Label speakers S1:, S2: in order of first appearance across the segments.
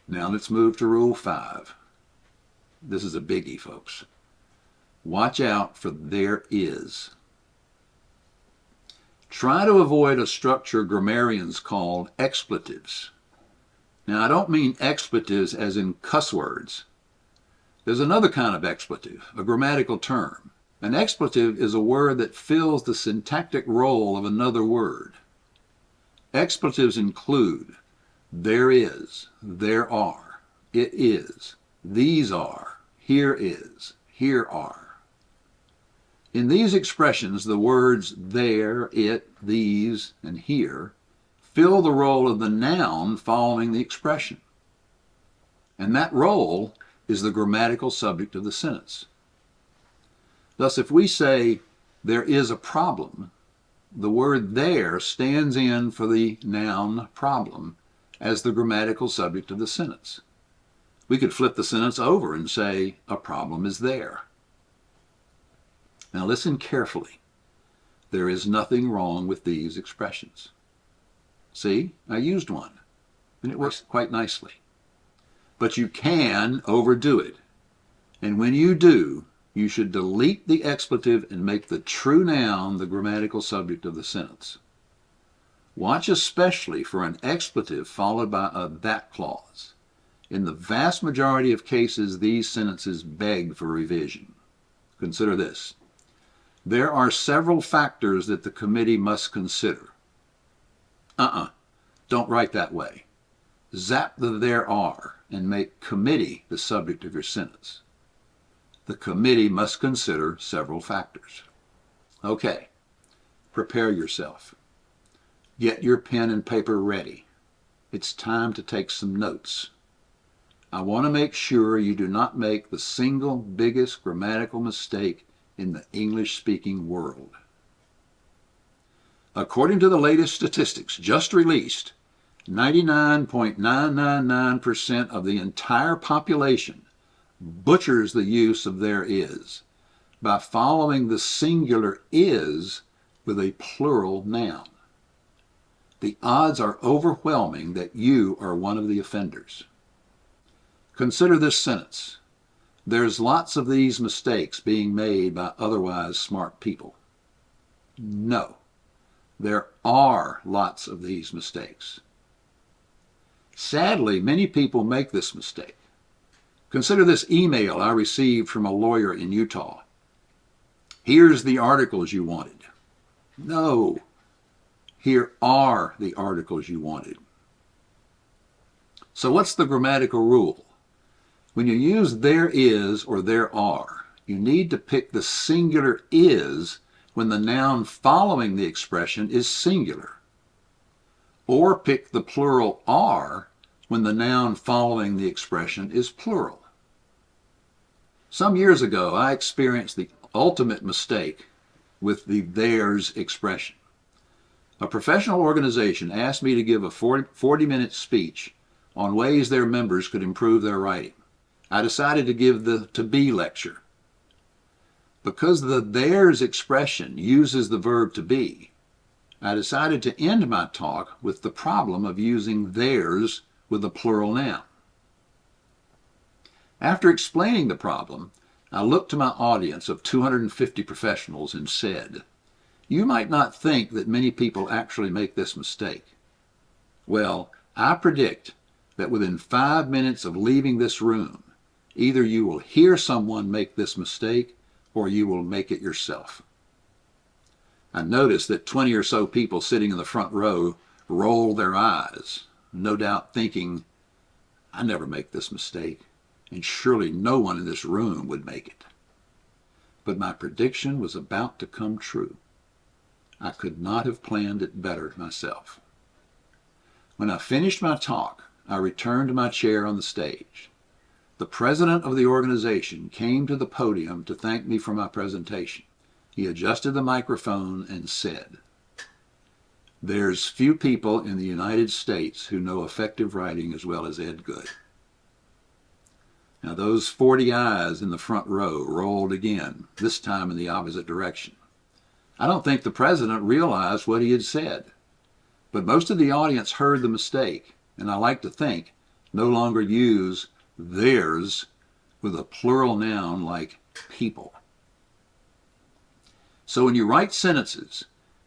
S1: Now let's move to Rule 5. This is a biggie, folks. Watch out for there is. Try to avoid a structure grammarians call expletives. Now, I don't mean expletives as in cuss words. There's another kind of expletive, a grammatical term. An expletive is a word that fills the syntactic role of another word. Expletives include there is, there are, it is, these are, here is, here are. In these expressions, the words there, it, these, and here fill the role of the noun following the expression. And that role is the grammatical subject of the sentence. Thus, if we say there is a problem, the word there stands in for the noun problem as the grammatical subject of the sentence. We could flip the sentence over and say a problem is there. Now listen carefully. There is nothing wrong with these expressions. See, I used one, and it works quite nicely. But you can overdo it. And when you do, you should delete the expletive and make the true noun the grammatical subject of the sentence. Watch especially for an expletive followed by a that clause. In the vast majority of cases, these sentences beg for revision. Consider this. There are several factors that the committee must consider. Don't write that way. Zap the there are and make committee the subject of your sentence. The committee must consider several factors. Okay, prepare yourself. Get your pen and paper ready. It's time to take some notes. I want to make sure you do not make the single biggest grammatical mistake in the English-speaking world. According to the latest statistics just released, 99.999% of the entire population butchers the use of there is by following the singular is with a plural noun. The odds are overwhelming that you are one of the offenders. Consider this sentence. There's lots of these mistakes being made by otherwise smart people. No, there are lots of these mistakes. Sadly, many people make this mistake. Consider this email I received from a lawyer in Utah. Here's the articles you wanted. No, here are the articles you wanted. So what's the grammatical rule? When you use there is or there are, you need to pick the singular is when the noun following the expression is singular, or pick the plural are when the noun following the expression is plural. Some years ago, I experienced the ultimate mistake with the theirs expression. A professional organization asked me to give a 40-minute speech on ways their members could improve their writing. I decided to give the to be lecture. Because the theirs expression uses the verb to be, I decided to end my talk with the problem of using theirs with a plural noun. After explaining the problem, I looked to my audience of 250 professionals and said, "You might not think that many people actually make this mistake. Well, I predict that within 5 minutes of leaving this room, either you will hear someone make this mistake or you will make it yourself." I noticed that 20 or so people sitting in the front row rolled their eyes, no doubt thinking, I never make this mistake, and surely no one in this room would make it. But my prediction was about to come true. I could not have planned it better myself. When I finished my talk, I returned to my chair on the stage. The president of the organization came to the podium to thank me for my presentation. He adjusted the microphone and said, "There's few people in the United States who know effective writing as well as Ed Good." Now those 40 eyes in the front row rolled again, this time in the opposite direction. I don't think the president realized what he had said, but most of the audience heard the mistake, and I like to think No longer use theirs with a plural noun like people. So when you write sentences,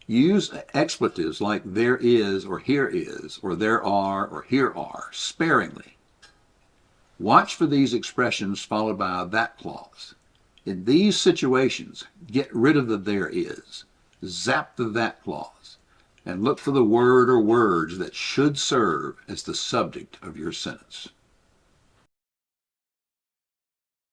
S1: use expletives like there is or there are or here are sparingly. Watch for these expressions followed by a that clause. In these situations, get rid of the there is, zap the that clause, and look for the word or words that should serve as the subject of your sentence.